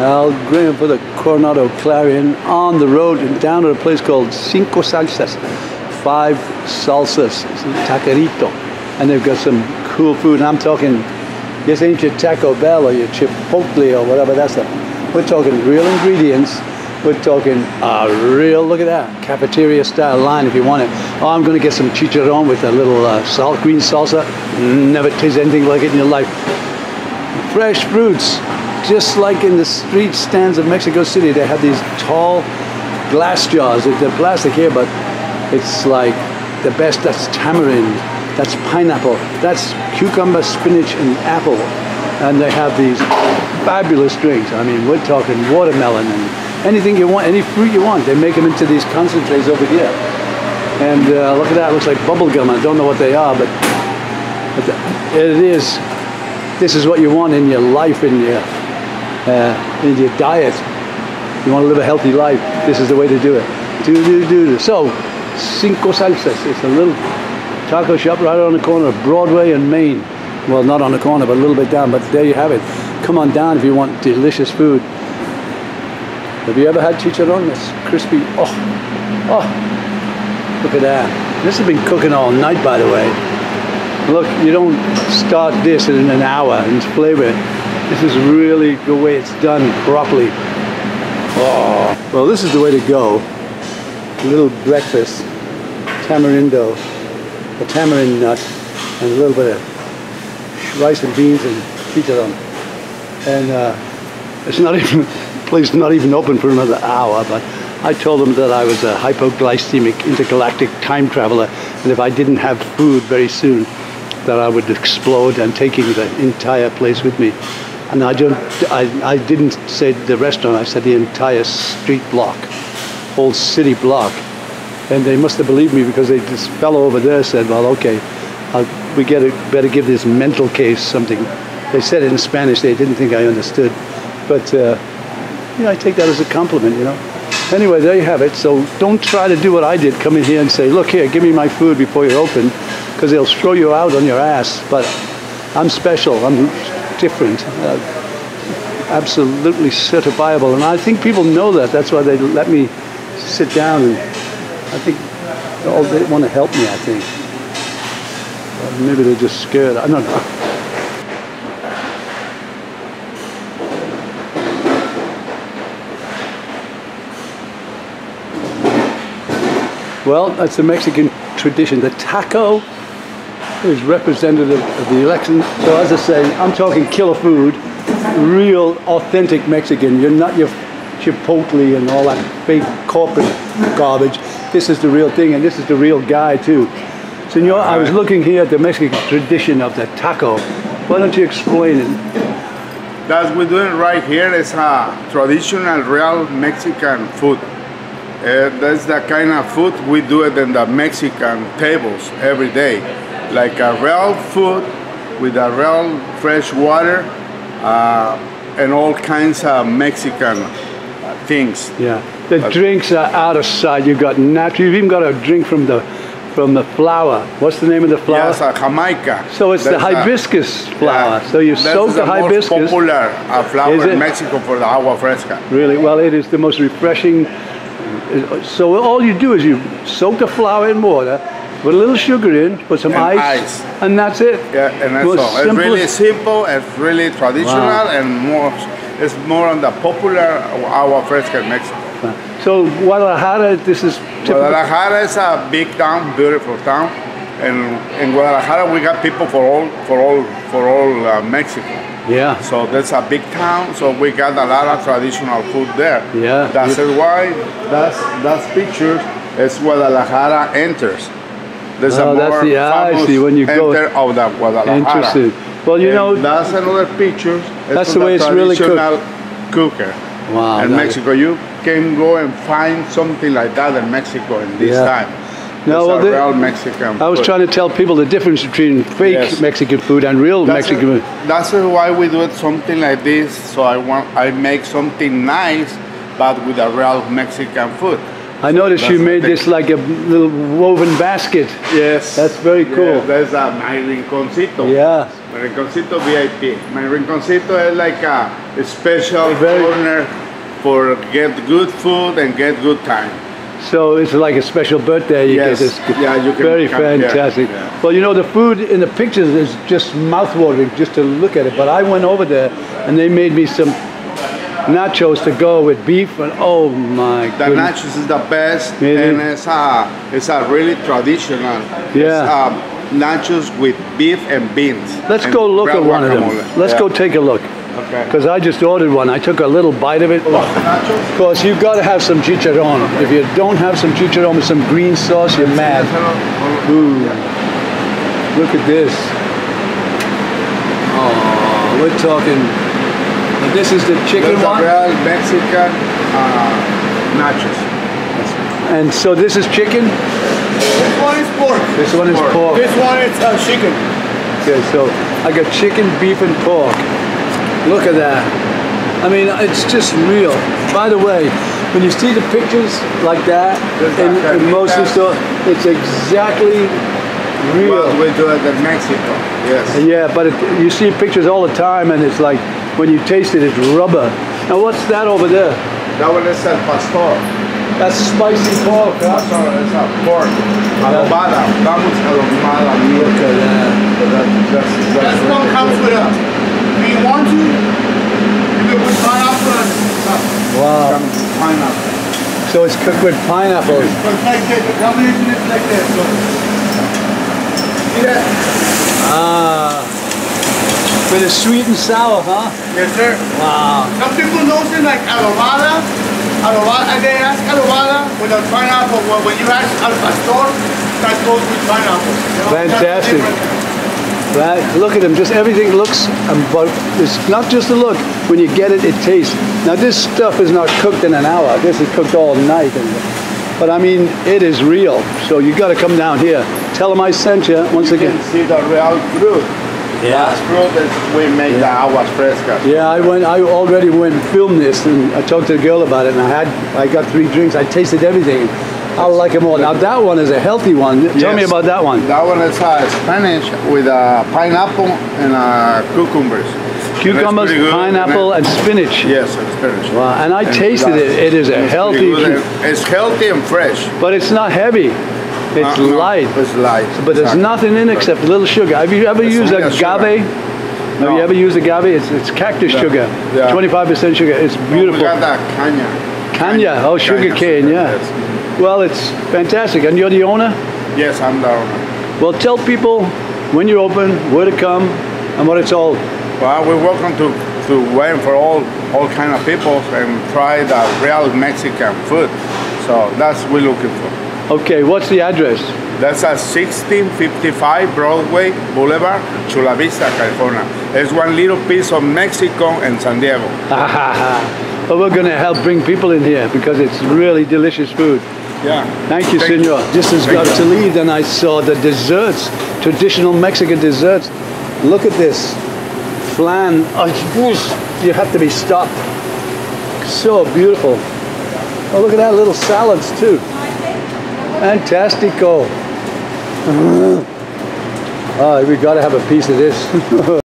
Al Graham for the Coronado Clarion on the road and down to a place called Cinco Salsas, 5 Salsas, taquerito, and they've got some cool food. And I'm talking, this ain't your Taco Bell or your Chipotle or whatever. We're talking real ingredients. We're talking real, look at that, cafeteria style line if you want it. Oh, I'm going to get some chicharron with a little green salsa. Never tasted anything like it in your life. Fresh fruits, just like in the street stands of Mexico City. They have these tall glass jars. They're plastic here, but it's like the best. That's tamarind, that's pineapple, that's cucumber, spinach, and apple. And they have these fabulous drinks. I mean, we're talking watermelon and anything you want, any fruit you want. They make them into these concentrates over here. And look at that, it looks like bubble gum. I don't know what they are, but it is. This is what you want in your life, in your diet. You want to live a healthy life, this is the way to do it. So, Cinco Salsas. It's a little taco shop right on the corner of Broadway and Main. Well, not on the corner, but a little bit down, but there you have it. Come on down if you want delicious food. Have you ever had chicharron? That's crispy. Oh, look at that. This has been cooking all night, by the way. Look, you don't start this in an hour and flavor it. This is really the way it's done properly. Oh, well, this is the way to go. A little breakfast, tamarindo, a tamarind nut, and a little bit of rice and beans and chicharron. And it's not even, the place is not even open for another hour, but I told them that I was a hypoglycemic intergalactic time traveler, and if I didn't have food very soon, that I would explode, and taking the entire place with me. And I didn't say the restaurant, I said the entire street block, whole city block. And they must have believed me, because this fellow over there said, well, okay, we better give this mental case something. They said it in Spanish, they didn't think I understood. But you know, I take that as a compliment, you know. Anyway, there you have it. So don't try to do what I did, come in here and say, look here, give me my food before you open, because they'll throw you out on your ass. But I'm special, I'm different, absolutely certifiable. And I think people know that. That's why they let me sit down, and I think they want to help me, I think. Or maybe they're just scared. I'm not. Well, that's the Mexican tradition. The taco is representative of the election. So as I say, I'm talking killer food, real authentic Mexican. You're not your Chipotle and all that fake corporate garbage. This is the real thing, and this is the real guy too. Senor, I was looking here at the Mexican tradition of the taco. Why don't you explain it? That we're doing right here is a traditional real Mexican food. That's the kind of food we do it in the Mexican tables every day. Like a real food with a real fresh water and all kinds of Mexican things. Yeah, the drinks are out of sight. You've got natural, you've even got a drink from the flower. What's the name of the flower? Yes, Jamaica. So it's the hibiscus flower. Yeah, so you soak the hibiscus. That's the most popular flower in Mexico for the agua fresca. Really? Well, it is the most refreshing. So all you do is you soak the flour in water, put a little sugar in, put some ice, and that's it. Yeah, and that's all. It's really simple, it's really traditional, and it's more on the popular agua fresca in Mexico. So Guadalajara, this is typical. Guadalajara is a big town, beautiful town, and in Guadalajara we got people for all Mexico. Yeah. So that's a big town, so we got a lot of traditional food there. Yeah. That's why that's pictures is Guadalajara enters. There's a more famous when you go enter of the Guadalajara. Interesting. Well, you know, that's another picture. That's the way it's really cooked. Cooker. Wow. In Mexico, you can go and find something like that in Mexico in this time. No, well, real Mexican I was food. trying to tell people the difference between fake Mexican food and real Mexican food. That's why we do it something like this. So I make something nice, but with a real Mexican food. I noticed you made this like a little woven basket. Yes. That's very cool. Yeah, there's a my rinconcito. Yeah. My rinconcito VIP. My rinconcito is like a special corner for get good food and get good time. So it's like a special birthday. You get this. Yeah, you can very fantastic. Yeah. Well, you know, the food in the pictures is just mouth-watering just to look at it. But I went over there and they made me some nachos to go with beef, and oh my goodness. The nachos is the best, and it's a really traditional. Yeah. Nachos with beef and beans. Let's go look at one of them. Let's go take a look. Okay. Because I just ordered one. I took a little bite of it. Of course, you've got to have some chicharron. If you don't have some chicharron with some green sauce, you're mad. Ooh. Look at this. Oh, we're talking. This is the chicken one? Real Mexican nachos. And so this is chicken? This one is pork. This one is pork. This one is chicken. Okay, so I got chicken, beef, and pork. Look at that. I mean, it's just real. By the way, when you see the pictures like that in most of the stores, it's exactly real. Well, we do it in Mexico, yes. Yeah, but you see pictures all the time, and it's like, when you taste it, it's rubber. Now, what's that over there? That one is el pastor. That's spicy pork, huh? It's a pork. Adobada. Vamos adobada. Look at that. That one comes with us. If you want to, you can put pineapple and stuff. Wow. Pineapple. So it's cooked with pineapple. But like this, the combination is like this. So, see that? Ah. But it's sweet and sour, huh? Yes, sir. Wow. Some people know it like adobada. Adobada, they ask adobada with a pineapple. When you ask al pastor, that goes with pineapple. You know? Fantastic. Right. Look at them. Just everything looks, but it's not just a look. When you get it, it tastes. Now this stuff is not cooked in an hour. This is cooked all night. But I mean, it is real. So you got to come down here. Tell them I sent you once again. You can see the real fruit. Yeah. Last fruit is we make the aguas frescas. Yeah, I already went and filmed this, and I talked to the girl about it, and I got 3 drinks. I tasted everything. I like them all. Now that one is a healthy one. Tell me about that one. That one is Spanish with pineapple and cucumbers. Cucumbers, pineapple, and spinach. Yes, and spinach. Wow, and I tasted it. It is a healthy. It's healthy and fresh. But it's not heavy. It's light. It's light. But there's nothing in it except a little sugar. Have you ever used agave? Have you ever used agave? It's cactus sugar. 25% sugar. It's beautiful. We got that caña. Caña. Oh, sugar cane. Yeah. Yes. Well, it's fantastic. And you're the owner? Yes, I'm the owner. Well, tell people when you're open, where to come, and what it's all. Well, we're welcome to wait for all kind of people and try the real Mexican food. So that's what we're looking for. Okay, what's the address? That's at 1655 Broadway Boulevard, Chula Vista, California. It's one little piece of Mexico and San Diego. But we're going to help bring people in here because it's really delicious food. Yeah. Thank you, senor. Just as got to leave, then I saw the desserts, traditional Mexican desserts. Look at this. Flan. Oh, you have to be stopped. So beautiful. Oh, look at that, little salads too. Fantastico. Oh, we got to have a piece of this.